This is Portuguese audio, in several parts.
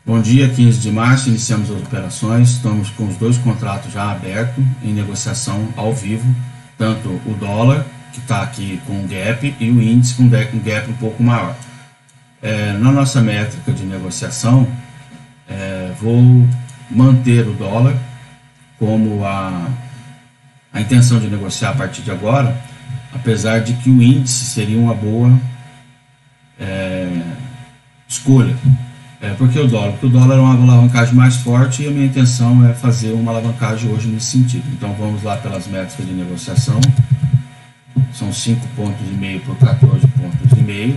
Bom dia, 15 de março, iniciamos as operações, estamos com os dois contratos já abertos em negociação ao vivo, tanto o dólar, que está aqui com um gap, e o índice com um gap um pouco maior. Na nossa métrica de negociação, vou manter o dólar como a intenção de negociar a partir de agora, apesar de que o índice seria uma boa escolha. Porque o dólar é uma alavancagem mais forte e a minha intenção é fazer uma alavancagem hoje nesse sentido. Então vamos lá pelas métricas de negociação. São 5,5 pontos por 14,5 pontos, que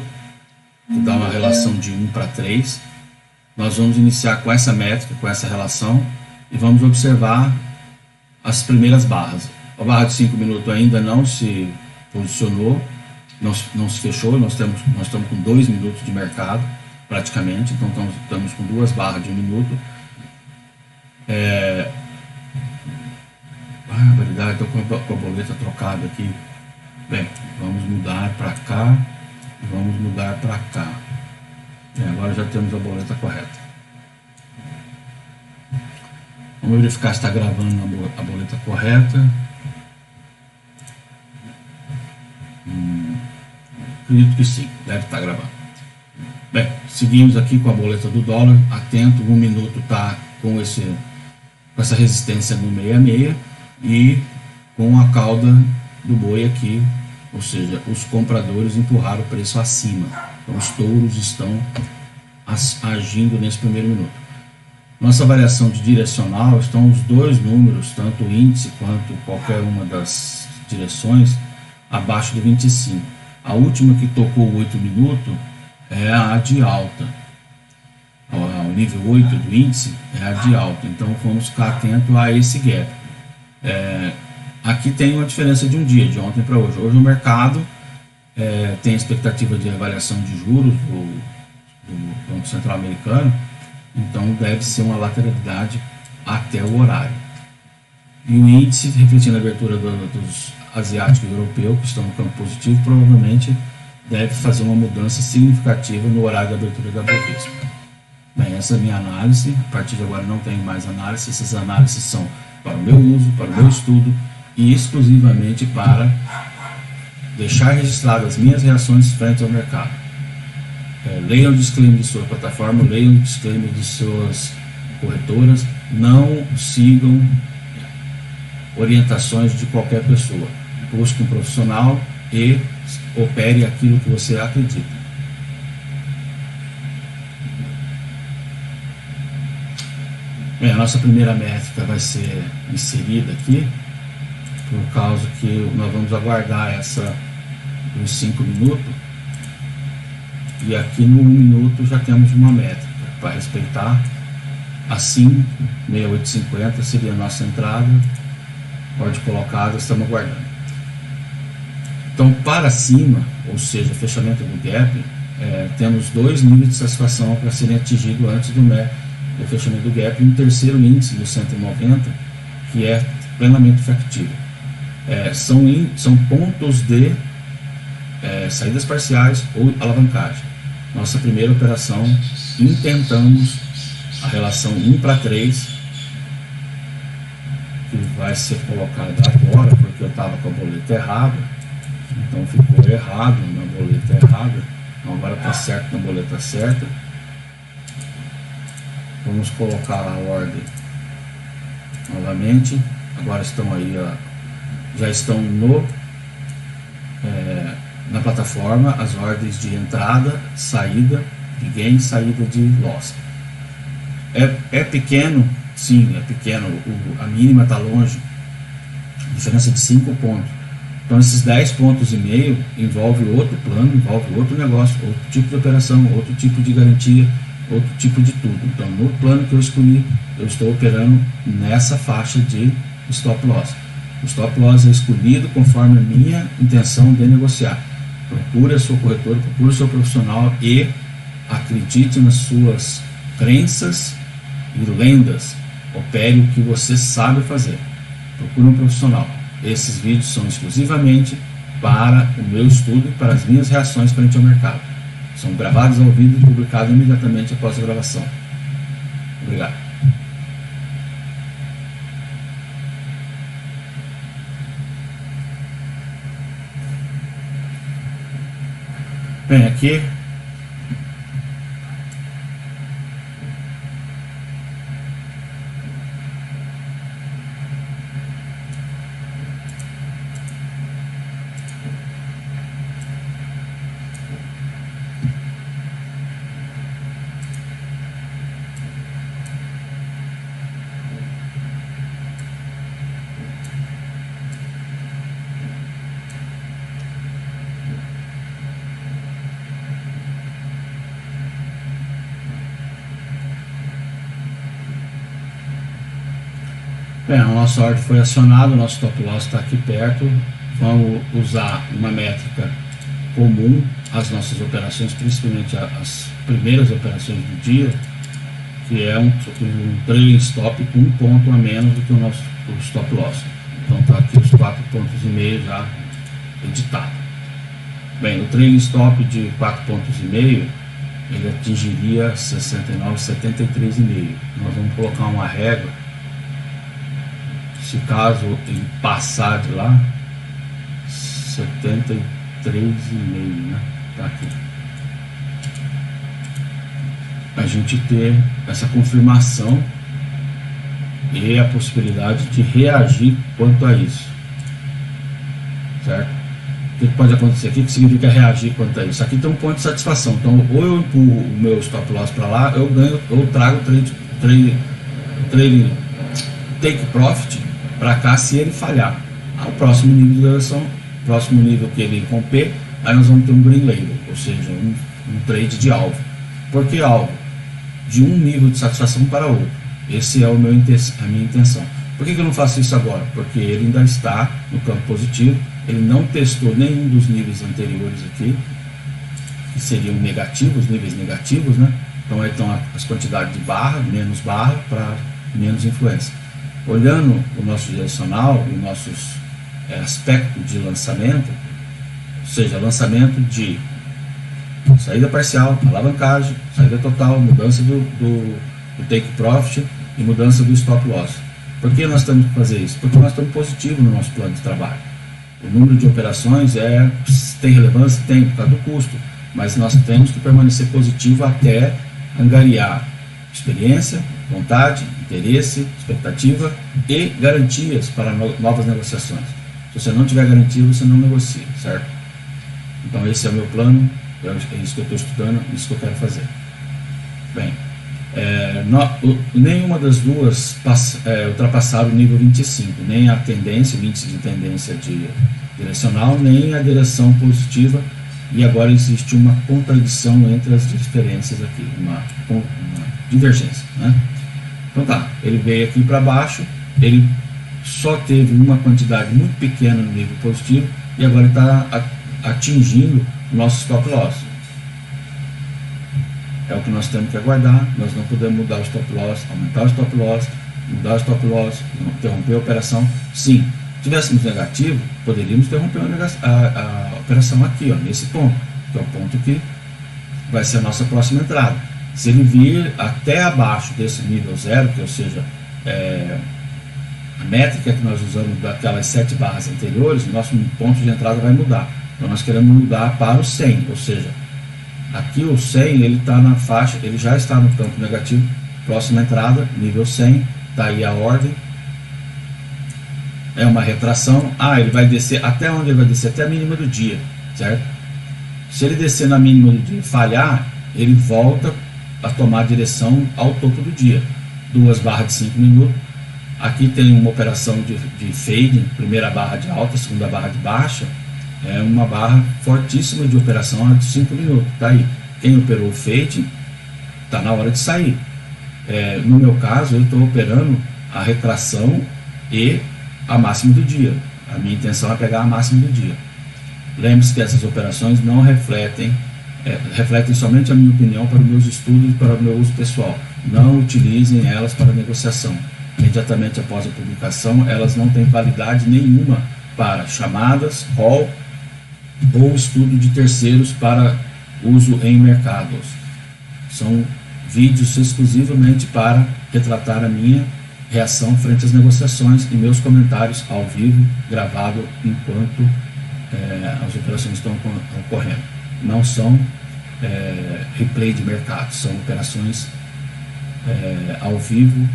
dá uma relação de 1:3. Nós vamos iniciar com essa métrica, com essa relação, e vamos observar as primeiras barras. A barra de 5 minutos ainda não se posicionou, não se fechou, nós estamos com 2 minutos de mercado praticamente, então estamos com 2 barras de 1 minuto. Barbaridade, estou com a boleta trocada aqui. Bem, vamos mudar para cá e vamos mudar para cá. Agora já temos a boleta correta. Vamos verificar se está gravando a boleta correta. Acredito que sim, deve estar gravando. Bem, seguimos aqui com a boleta do dólar, atento, 1 minuto está com essa resistência no 66 e com a cauda do boi aqui, ou seja, os compradores empurraram o preço acima, então os touros estão agindo nesse primeiro minuto. Nossa variação de direcional estão os dois números, tanto o índice quanto qualquer uma das direções, abaixo de 25. A última que tocou 8 minutos é a de alta, o nível 8 do índice é a de alta, então vamos ficar atento a esse gap. Aqui tem uma diferença de um dia, de ontem para hoje. Hoje o mercado tem expectativa de avaliação de juros do Banco Central Americano, então deve ser uma lateralidade até o horário. E o índice, refletindo a abertura dos asiáticos e europeus, que estão no campo positivo, provavelmente deve fazer uma mudança significativa no horário da abertura da Bovespa. Bem, essa é a minha análise. A partir de agora não tenho mais análise. Essas análises são para o meu uso, para o meu estudo e exclusivamente para deixar registradas as minhas reações frente ao mercado. Leiam o disclaimer de sua plataforma, leiam o disclaimer de suas corretoras, não sigam orientações de qualquer pessoa. Busque um profissional e opere aquilo que você acredita. Bem, a nossa primeira métrica vai ser inserida aqui, por causa que nós vamos aguardar essa dos 5 minutos, e aqui no 1 minuto já temos uma métrica para respeitar. Assim, 68,50 seria a nossa entrada, ordem colocada, estamos aguardando. Então, para cima, ou seja, fechamento do gap, temos 2 níveis de satisfação para serem atingidos antes do fechamento do gap, e um terceiro índice do 190, que é plenamente factível. São pontos de saídas parciais ou alavancagem. Nossa primeira operação, intentamos a relação 1:3, que vai ser colocada agora, porque eu estava com a boleta errada. Então ficou errado na boleta errada, então agora está certo na boleta certa. Vamos colocar a ordem novamente. Agora estão aí, já estão na plataforma as ordens de entrada, saída de gain, saída de loss. É pequeno, sim, é pequeno, a mínima está longe, diferença de 5 pontos. Então esses 10,5 pontos envolve outro plano, envolve outro negócio, outro tipo de operação, outro tipo de garantia, outro tipo de tudo. Então no plano que eu escolhi, eu estou operando nessa faixa de stop loss. O stop loss é escolhido conforme a minha intenção de negociar. Procure a sua corretora, procure o seu profissional e acredite nas suas crenças e lendas. Opere o que você sabe fazer. Procure um profissional. Esses vídeos são exclusivamente para o meu estudo e para as minhas reações frente ao mercado. São gravados ao vivo e publicados imediatamente após a gravação. Obrigado. Bem, aqui bem, a nossa ordem foi acionada, o nosso stop loss está aqui perto. Vamos usar uma métrica comum às nossas operações, principalmente as primeiras operações do dia, que é um trailing stop com um ponto a menos do que o nosso stop loss. Então está aqui os 4,5 pontos já editado. Bem, o trailing stop de 4,5 pontos ele atingiria 69, 73,5. Nós vamos colocar uma régua. Se caso ele passar de lá, 73,5, né? Tá aqui. A gente ter essa confirmação e a possibilidade de reagir quanto a isso, certo? O que pode acontecer aqui? Que significa reagir quanto a isso? Aqui tem um ponto de satisfação. Então, ou eu empurro o meu stop loss para lá, eu ganho, eu trago trade take profit para cá se ele falhar. O próximo nível de direção, próximo nível que ele romper, aí nós vamos ter um green label, ou seja, um trade de alvo. Por que alvo? De um nível de satisfação para outro. Esse é a minha intenção. Por que eu não faço isso agora? Porque ele ainda está no campo positivo, ele não testou nenhum dos níveis anteriores aqui, que seriam negativos, níveis negativos, né? Então aí estão as quantidades de barra, menos barra, para menos influência. Olhando o nosso direcional e o nosso aspecto de lançamento, ou seja, lançamento de saída parcial, alavancagem, saída total, mudança do take profit e mudança do stop loss. Por que nós temos que fazer isso? Porque nós estamos positivos no nosso plano de trabalho. O número de operações tem relevância? Tem, por causa do custo, mas nós temos que permanecer positivo até angariar experiência, vontade, interesse, expectativa e garantias para novas negociações. Se você não tiver garantia, você não negocia, certo? Então esse é o meu plano, é isso que eu estou estudando, é isso que eu quero fazer. Bem, nenhuma das duas ultrapassaram o nível 25, nem a tendência, o índice de tendência direcional, nem a direção positiva, e agora existe uma contradição entre as diferenças aqui, uma divergência, né? Então tá, ele veio aqui para baixo, ele só teve uma quantidade muito pequena no nível positivo e agora está atingindo o nosso stop loss. É o que nós temos que aguardar. Nós não podemos mudar o stop loss, aumentar o stop loss, mudar o stop loss, interromper a operação. Sim, se tivéssemos negativo, poderíamos interromper a operação aqui, ó, nesse ponto, que é o ponto que vai ser a nossa próxima entrada. Se ele vir até abaixo desse nível zero, que ou seja, a métrica que nós usamos daquelas 7 barras anteriores, o nosso ponto de entrada vai mudar. Então nós queremos mudar para o 100, ou seja, aqui o 100 ele está na faixa, ele já está no campo negativo, próxima entrada, nível 100, está aí a ordem, é uma retração, ele vai descer, até onde ele vai descer? Até a mínima do dia, certo? Se ele descer na mínima do dia e falhar, ele volta a tomar direção ao topo do dia, 2 barras de 5 minutos, aqui tem uma operação de fade, primeira barra de alta, segunda barra de baixa, é uma barra fortíssima de operação de 5 minutos, tá aí. Quem operou o fade, está na hora de sair. No meu caso, eu estou operando a retração e a máxima do dia. A minha intenção é pegar a máxima do dia. Lembre-se que essas operações não refletem somente a minha opinião para os meus estudos e para o meu uso pessoal. Não utilizem elas para negociação. Imediatamente após a publicação, elas não têm validade nenhuma para chamadas, call ou estudo de terceiros para uso em mercados. São vídeos exclusivamente para retratar a minha reação frente às negociações e meus comentários ao vivo, gravado enquanto as operações estão ocorrendo. Não são replay de mercado, são operações ao vivo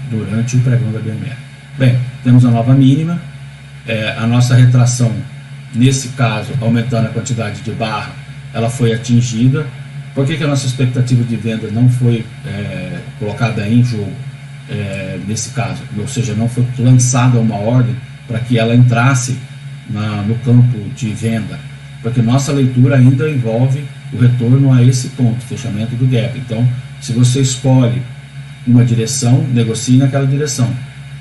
durante o pregão da BMR. Bem, temos a nova mínima, a nossa retração, nesse caso, aumentando a quantidade de barra, ela foi atingida. Por que a nossa expectativa de venda não foi colocada em jogo nesse caso? Ou seja, não foi lançada uma ordem para que ela entrasse no campo de venda, porque nossa leitura ainda envolve o retorno a esse ponto, fechamento do gap. Então, se você escolhe uma direção, negocie naquela direção.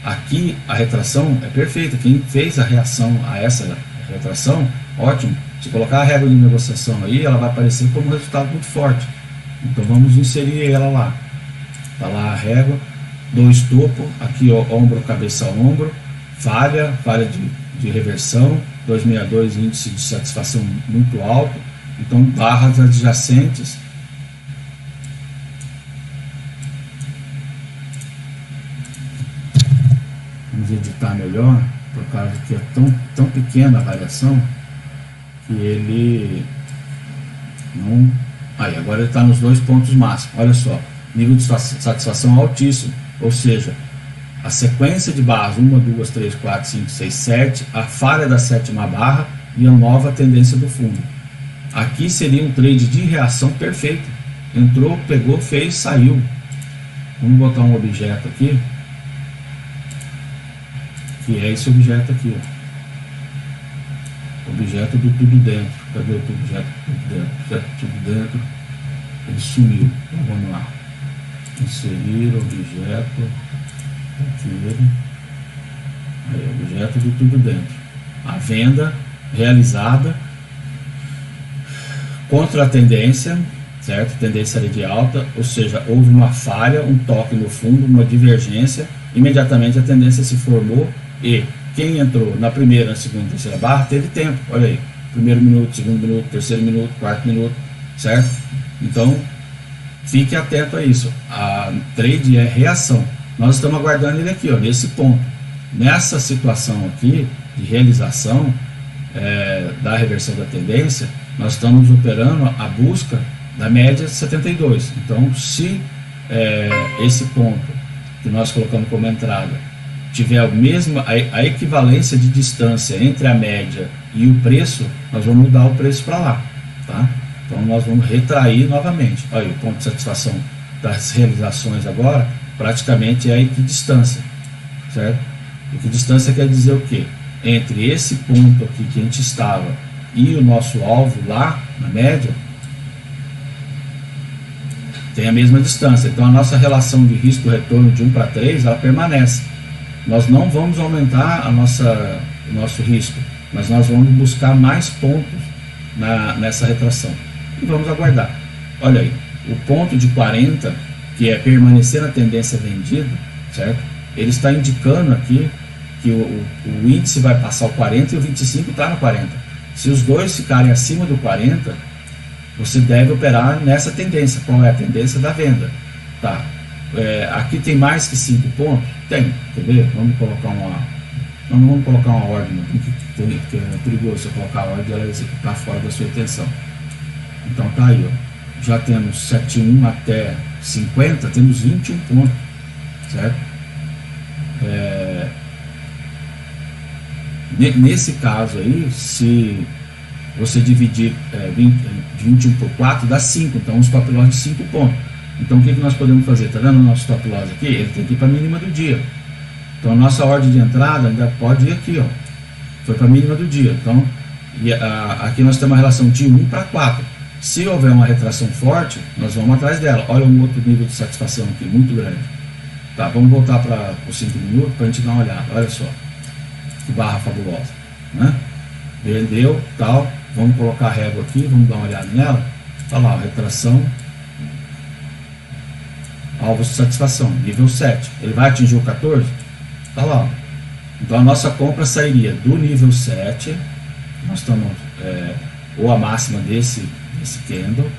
Aqui a retração é perfeita. Quem fez a reação a essa retração, ótimo. Se colocar a régua de negociação aí, ela vai aparecer como um resultado muito forte. Então vamos inserir ela lá. Está lá a régua, 2 topo, aqui ó, ombro, cabeça, ombro, falha de reversão, 262, índice de satisfação muito alto. Então barras adjacentes. Vamos editar melhor, por causa que é tão pequena a variação que ele não... Aí, agora ele está nos 2 pontos máximos. Olha só, nível de satisfação altíssimo, ou seja, a sequência de barras 1, 2, 3, 4, 5, 6, 7, a falha da 7ª barra e a nova tendência do fundo. Aqui seria um trade de reação perfeito. Entrou, pegou, fez, saiu. Vamos botar um objeto aqui, que é esse objeto aqui, ó. Objeto do tudo dentro. Cadê o objeto do tudo dentro? Objeto do tudo dentro. Ele sumiu. Então vamos lá. Inserir objeto. Aqui. Aí, objeto do tudo dentro. A venda realizada contra a tendência, certo? Tendência era de alta, ou seja, houve uma falha, um toque no fundo, uma divergência. Imediatamente a tendência se formou e quem entrou na primeira, na segunda, terceira barra teve tempo. Olha aí, 1º minuto, 2º minuto, 3º minuto, 4º minuto, certo? Então fique atento a isso. A trade é reação. Nós estamos aguardando ele aqui, ó, nesse ponto. Nessa situação aqui de realização da reversão da tendência, nós estamos operando a busca da média de 72. Então, se esse ponto que nós colocamos como entrada tiver a equivalência de distância entre a média e o preço, nós vamos mudar o preço para lá, tá? Então nós vamos retrair novamente. Olha, o ponto de satisfação das realizações agora praticamente é a equidistância, certo? Equidistância quer dizer o quê? Entre esse ponto aqui que a gente estava e o nosso alvo lá na média, tem a mesma distância. Então a nossa relação de risco-retorno de 1 para 3, ela permanece. Nós não vamos aumentar o nosso risco, mas nós vamos buscar mais pontos nessa retração. E vamos aguardar. Olha aí, o ponto de 40, que é permanecer na tendência vendida, certo? Ele está indicando aqui que o índice vai passar o 40 e o 25 está no 40. Se os dois ficarem acima do 40, você deve operar nessa tendência. Qual é a tendência da venda? Tá. Aqui tem mais que 5 pontos? Tem. Quer ver? Vamos colocar não vamos colocar uma ordem, que é perigoso você colocar a ordem e ela executar fora da sua intenção. Então tá aí, ó. Já temos 71 até 50, temos 21 pontos, certo? Nesse caso aí, se você dividir 21 por 4, dá 5, então um stop loss de 5 pontos. Então o que nós podemos fazer? Está vendo o nosso stop loss aqui? Ele tem que ir para a mínima do dia. Então a nossa ordem de entrada ainda pode ir aqui, ó. Foi para a mínima do dia. Então aqui nós temos uma relação de 1 para 4. Se houver uma retração forte, nós vamos atrás dela. Olha um outro nível de satisfação aqui, muito grande. Tá, vamos voltar para os 5 minutos para a gente dar uma olhada. Olha só, que barra fabulosa, né? Vendeu, tal. Vamos colocar a régua aqui, vamos dar uma olhada nela. Tá lá, retração, alvo de satisfação, nível 7. Ele vai atingir o 14? Tá lá. Então a nossa compra sairia do nível 7, nós estamos, ou a máxima desse candle,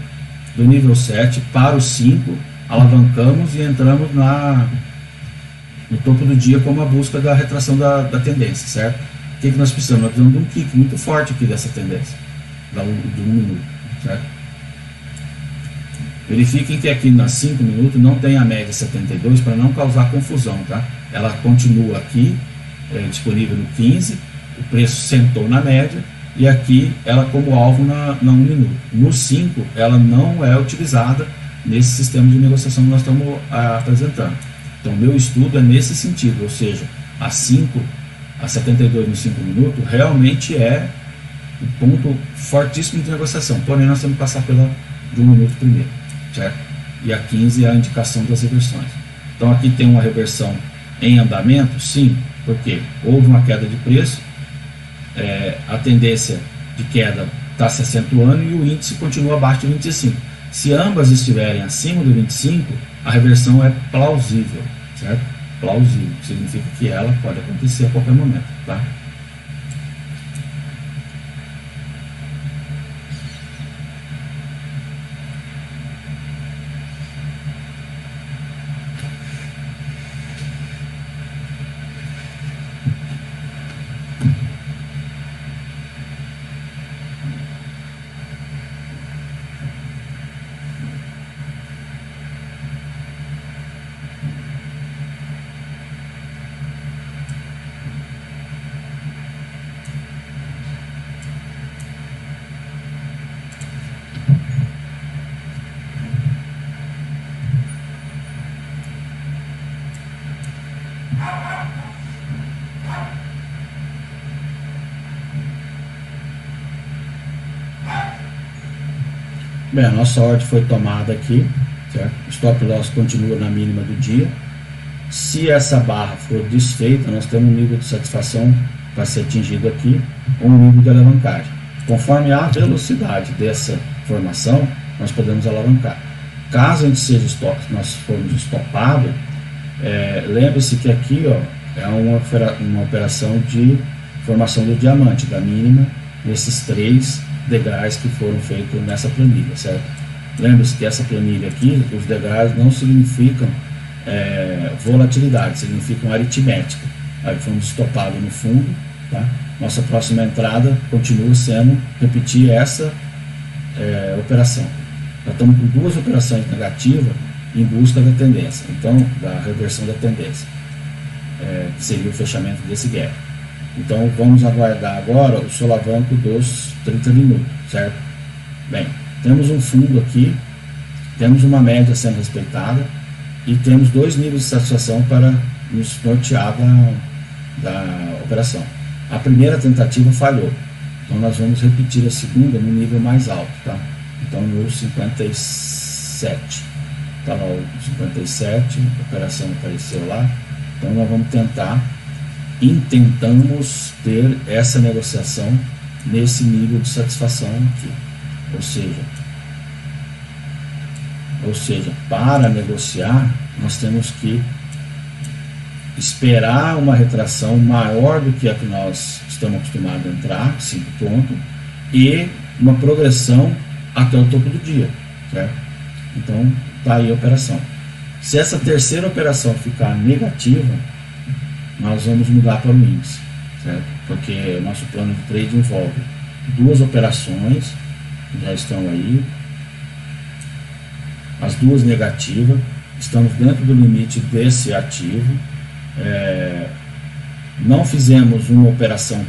do nível 7 para o 5, alavancamos e entramos no topo do dia com a busca da retração da tendência, certo? O que nós precisamos? Nós precisamos de um kick muito forte aqui dessa tendência, de 1 minuto, certo? Verifiquem que aqui nas 5 minutos não tem a média 72 para não causar confusão, tá? Ela continua aqui, disponível no 15, o preço sentou na média, e aqui ela como alvo na 1 minuto. No 5, ela não é utilizada nesse sistema de negociação que nós estamos apresentando. Então, meu estudo é nesse sentido, ou seja, a 72 nos 5 minutos realmente é um ponto fortíssimo de negociação, porém nós temos que passar de 1 minuto primeiro, certo? E a 15 é a indicação das reversões. Então aqui tem uma reversão em andamento, sim, porque houve uma queda de preço, a tendência de queda está se acentuando e o índice continua abaixo de 25. Se ambas estiverem acima do 25, a reversão é plausível, certo? Plausível, significa que ela pode acontecer a qualquer momento, tá? Bem, a nossa ordem foi tomada aqui, certo? O stop loss continua na mínima do dia. Se essa barra for desfeita, nós temos um nível de satisfação para ser atingido aqui, ou um nível de alavancagem. Conforme a velocidade dessa formação, nós podemos alavancar. Caso a gente seja nós formos estopados, lembre-se que aqui é uma operação de formação do diamante, da mínima, nesses 3 degraus que foram feitos nessa planilha, certo? Lembre-se que essa planilha aqui, os degraus não significam volatilidade, significam aritmética. Aí fomos estopados no fundo, tá? Nossa próxima entrada continua sendo repetir essa operação. Nós estamos com 2 operações negativas em busca da tendência, então da reversão da tendência, que seria o fechamento desse gap. Então vamos aguardar agora o solavanco dos 30 minutos, certo? Bem, temos um fundo aqui, temos uma média sendo respeitada e temos 2 níveis de satisfação para nos nortear da operação. A primeira tentativa falhou, então nós vamos repetir a segunda no nível mais alto, tá? Então no 57, tá lá o 57, a operação apareceu lá, então nós vamos intentamos ter essa negociação nesse nível de satisfação aqui, ou seja, para negociar nós temos que esperar uma retração maior do que a que nós estamos acostumados a entrar, 5 pontos, e uma progressão até o topo do dia, certo? Então tá aí a operação. Se essa terceira operação ficar negativa, nós vamos mudar para o índice, certo? Porque nosso plano de trade envolve 2 operações, já estão aí, as 2 negativas, estamos dentro do limite desse ativo, não fizemos uma operação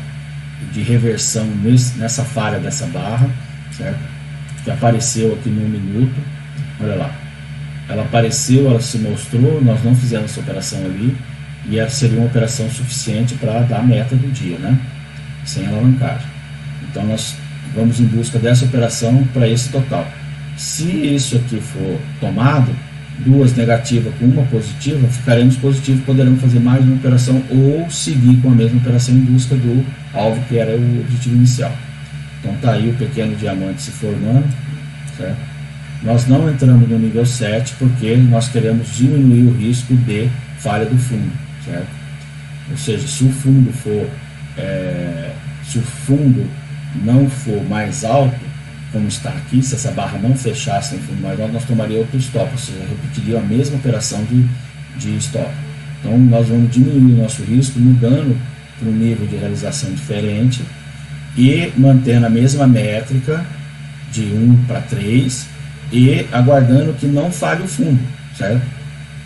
de reversão nessa falha dessa barra, certo? Que apareceu aqui no 1 minuto, olha lá, ela apareceu, ela se mostrou, nós não fizemos essa operação ali, e essa seria uma operação suficiente para dar a meta do dia, né? Sem alavancagem. Então nós vamos em busca dessa operação para esse total. Se isso aqui for tomado, 2 negativas com 1 positiva, ficaremos positivos, poderemos fazer mais uma operação ou seguir com a mesma operação em busca do alvo que era o objetivo inicial. Então tá aí o pequeno diamante se formando, certo? Nós não entramos no nível 7 porque nós queremos diminuir o risco de falha do fundo, certo? Ou seja, se o fundo não for mais alto, como está aqui, se essa barra não fechasse em fundo maior, nós tomaríamos outro stop, ou seja, repetiria a mesma operação de stop. Então nós vamos diminuir o nosso risco mudando para um nível de realização diferente e mantendo a mesma métrica de 1 para 3 e aguardando que não falhe o fundo, certo?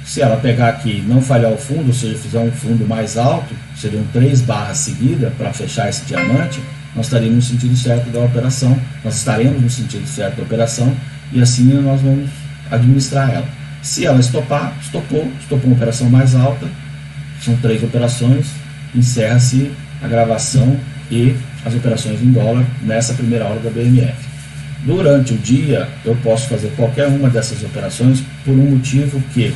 Se ela pegar aqui e não falhar o fundo, ou seja, fizer um fundo mais alto, seriam 3 barras seguidas para fechar esse diamante, nós estaríamos no sentido certo da operação, nós estaremos no sentido certo da operação e assim nós vamos administrar ela. Se ela estopar, estopou uma operação mais alta, são 3 operações, encerra-se a gravação e as operações em dólar nessa primeira hora da BMF. Durante o dia, eu posso fazer qualquer uma dessas operações por um motivo que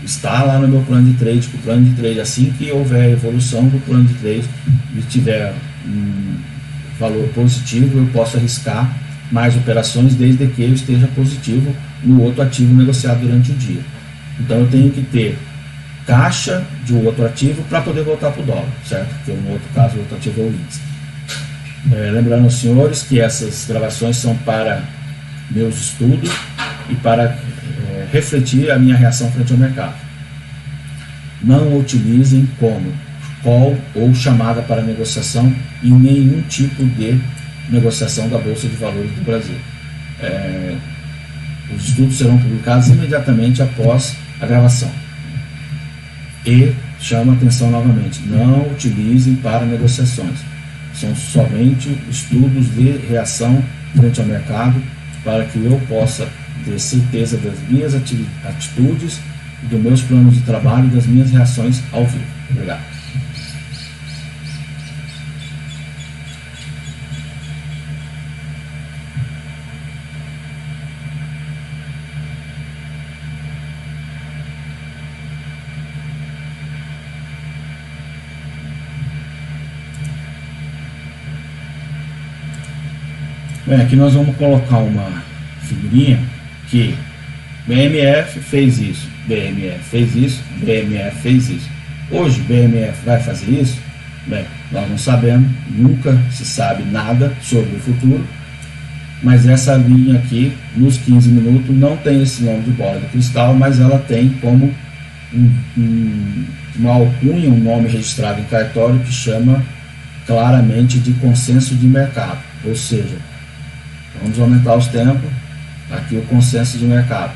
está lá no meu plano de trade, que o plano de trade, assim que houver a evolução do plano de trade e tiver um valor positivo, eu posso arriscar mais operações desde que eu esteja positivo no outro ativo negociado durante o dia. Então eu tenho que ter caixa de um outro ativo para poder voltar para o dólar, certo? Porque no outro caso o outro ativo é o índice. Lembrando aos senhores que essas gravações são para meus estudos e para refletir a minha reação frente ao mercado. Não utilizem como call ou chamada para negociação em nenhum tipo de negociação da Bolsa de Valores do Brasil. Os estudos serão publicados imediatamente após a gravação. E chamo a atenção novamente, não utilizem para negociações. São somente estudos de reação frente ao mercado para que eu possa ter certeza das minhas atitudes, dos meus planos de trabalho e das minhas reações ao vivo. Obrigado. Bem, aqui nós vamos colocar uma figurinha que BMF fez isso, BMF fez isso, BMF fez isso. Hoje BMF vai fazer isso? Bem, nós não sabemos, nunca se sabe nada sobre o futuro, mas essa linha aqui, nos 15 minutos, não tem esse nome de bola de cristal, mas ela tem como uma alcunha, um nome registrado em cartório que chama claramente de consenso de mercado, ou seja, vamos aumentar os tempos, aqui o consenso de mercado.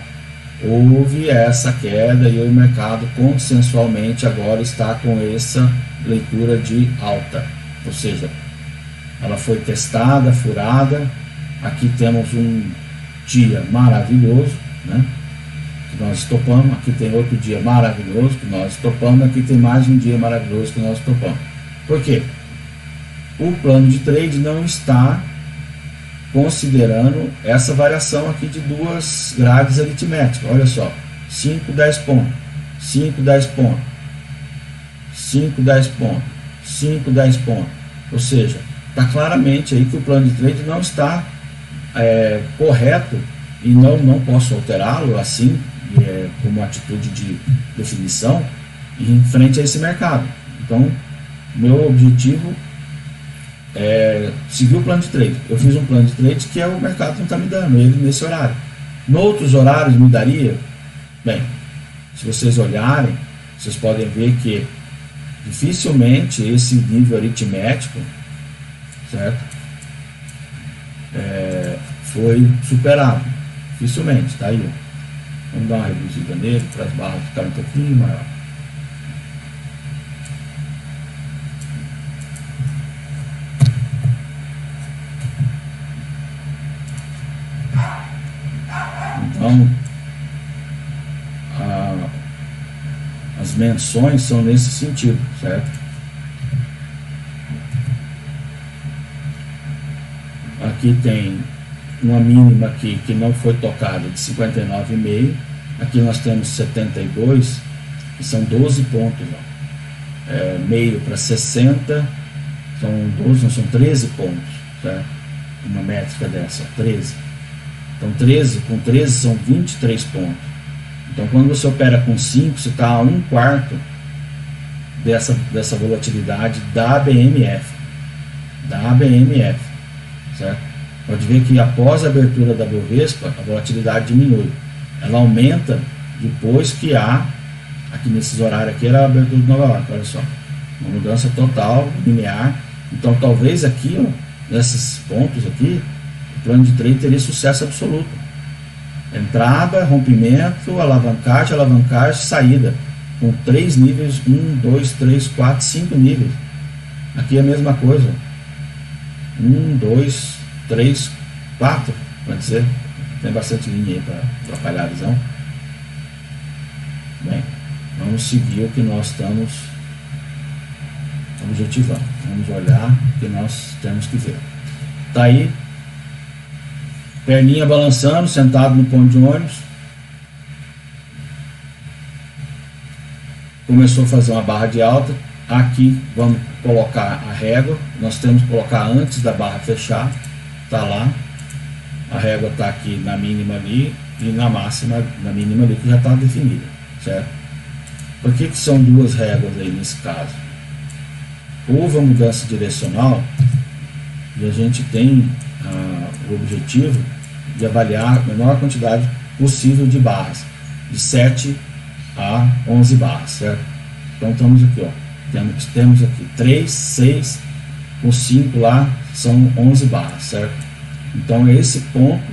Houve essa queda e o mercado consensualmente agora está com essa leitura de alta, ou seja, ela foi testada, furada. Aqui temos um dia maravilhoso, né, que nós estopamos. Aqui tem outro dia maravilhoso que nós estopamos. Aqui tem mais um dia maravilhoso que nós estopamos. Por quê? O plano de trade não está considerando essa variação aqui de 2 grades aritméticas. Olha só, 5, 10 pontos, 5, 10 pontos, 5, 10 pontos, 5, 10 pontos. Ou seja, está claramente aí que o plano de trade não está correto e não posso alterá-lo assim, como atitude de definição em frente a esse mercado. Então, meu objetivo seguir o plano de trade. Eu fiz um plano de trade que o mercado não está me dando, ele nesse horário. Noutros horários me daria? Bem, se vocês olharem, vocês podem ver que dificilmente esse nível aritmético, certo? Foi superado. Dificilmente, tá aí. Vamos dar uma reduzida nele para as barras ficarem um pouquinho maior. Então, as menções são nesse sentido, certo? Aqui tem uma mínima aqui que não foi tocada de 59,5. Aqui nós temos 72, que são 12 pontos. Meio para 60, são 12, não, são 13 pontos, certo? Uma métrica dessa, 13. Então 13, com 13 são 23 pontos. Então quando você opera com 5, você está a 1/4 dessa volatilidade da BMF. Certo? Pode ver que após a abertura da Bovespa, a volatilidade diminui. Ela aumenta depois que há, aqui nesses horários aqui era a abertura de Nova York, olha só. Uma mudança total, linear. Então talvez aqui, ó, nesses pontos aqui, o plano de trade teria sucesso absoluto. Entrada, rompimento, alavancagem, saída. Com 3 níveis, 1, 2, 3, 4, 5 níveis. Aqui é a mesma coisa. 1, 2, 3, 4. Pode ser. Tem bastante linha aí para atrapalhar a visão. Bem, vamos seguir o que nós estamos objetivando. Vamos olhar o que nós temos que ver. Tá aí. Perninha balançando, sentado no ponto de ônibus. Começou a fazer uma barra de alta. Aqui vamos colocar a régua. Nós temos que colocar antes da barra fechar. Tá lá. A régua está aqui na mínima ali e na máxima, na mínima ali, que já está definida, certo? Por que são duas réguas aí nesse caso? Houve a mudança direcional e a gente tem o objetivo de avaliar a menor quantidade possível de barras, de 7 a 11 barras, certo? Então estamos aqui, ó, temos aqui 3, 6, com 5 lá são 11 barras, certo? Então esse ponto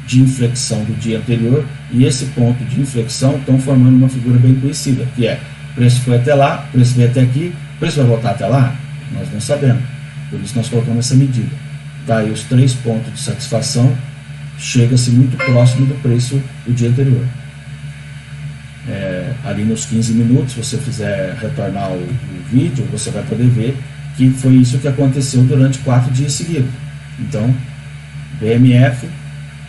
de inflexão do dia anterior e esse ponto de inflexão estão formando uma figura bem conhecida, que é: o preço foi até lá, o preço veio até aqui, o preço vai voltar até lá? Nós não sabemos, por isso nós colocamos essa medida. Tá aí os 3 pontos de satisfação, chega-se muito próximo do preço do dia anterior. Ali nos 15 minutos, se você fizer retornar o vídeo, você vai poder ver que foi isso que aconteceu durante 4 dias seguidos. Então, BMF,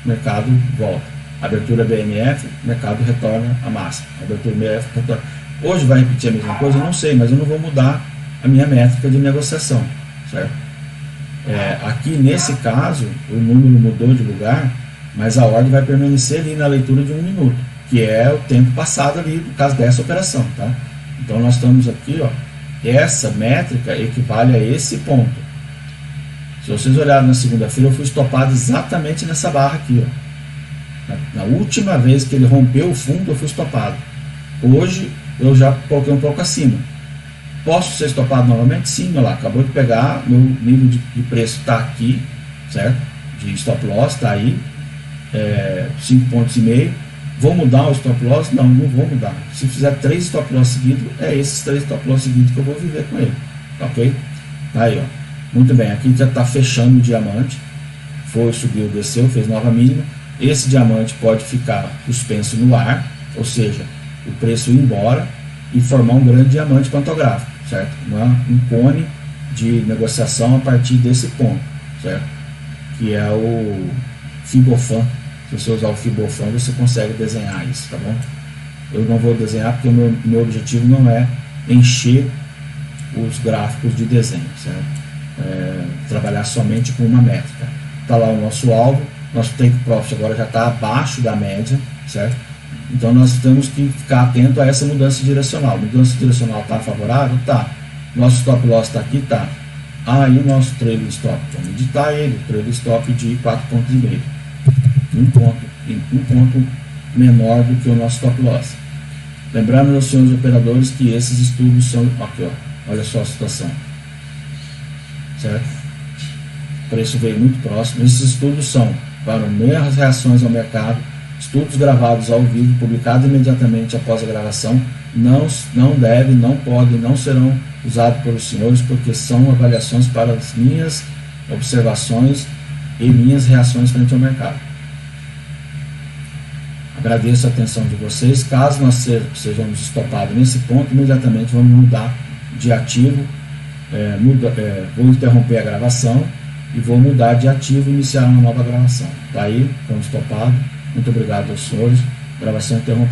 mercado volta. Abertura BMF, mercado retorna a máxima. Abertura BMF, retorna. Hoje vai repetir a mesma coisa? Eu não sei, mas eu não vou mudar a minha métrica de negociação, certo? Aqui nesse caso, o número mudou de lugar, mas a ordem vai permanecer ali na leitura de 1 minuto, que é o tempo passado ali, no caso dessa operação, tá? Então nós estamos aqui, ó, essa métrica equivale a esse ponto. Se vocês olharem na segunda-feira, eu fui estopado exatamente nessa barra aqui, ó. Na última vez que ele rompeu o fundo, eu fui estopado. Hoje eu já coloquei um pouco acima. Posso ser estopado novamente? Sim, olha lá, acabou de pegar, meu nível de preço está aqui, certo? De stop loss está aí, 5,5 pontos. Vou mudar o stop loss? Não, não vou mudar. Se fizer 3 stop loss seguidos, é esses 3 stop loss seguidos que eu vou viver com ele, tá ok? Tá aí, ó. Muito bem, aqui já está fechando o diamante, foi, subiu, desceu, fez nova mínima. Esse diamante pode ficar suspenso no ar, ou seja, o preço ir embora e formar um grande diamante pantográfico, certo? Um cone de negociação a partir desse ponto, certo? Que é o Fibofan. Se você usar o Fibofan, você consegue desenhar isso, tá bom? Eu não vou desenhar porque o meu objetivo não é encher os gráficos de desenho, certo? Trabalhar somente com uma métrica. Está lá o nosso alvo, nosso take profit agora já está abaixo da média, certo? Então nós temos que ficar atento a essa mudança direcional. Mudança direcional está favorável? Tá. Nosso stop loss está aqui? Tá. E o nosso trailing stop? Vamos editar ele, trailing stop de 4,5 pontos. Um ponto menor do que o nosso stop loss. Lembrando aos senhores operadores que esses estudos são... Aqui, ó, olha só a situação. Certo? O preço veio muito próximo. Esses estudos são para meias reações ao mercado, estudos gravados ao vivo, publicados imediatamente após a gravação. Não devem, não podem, não serão usados pelos senhores, porque são avaliações para as minhas observações e minhas reações frente ao mercado. Agradeço a atenção de vocês. Caso nós sejamos estopados nesse ponto, imediatamente vamos mudar de ativo. Vou interromper a gravação e vou mudar de ativo e iniciar uma nova gravação. Daí, estamos topados. Muito obrigado aos senhores. Gravação interrompida.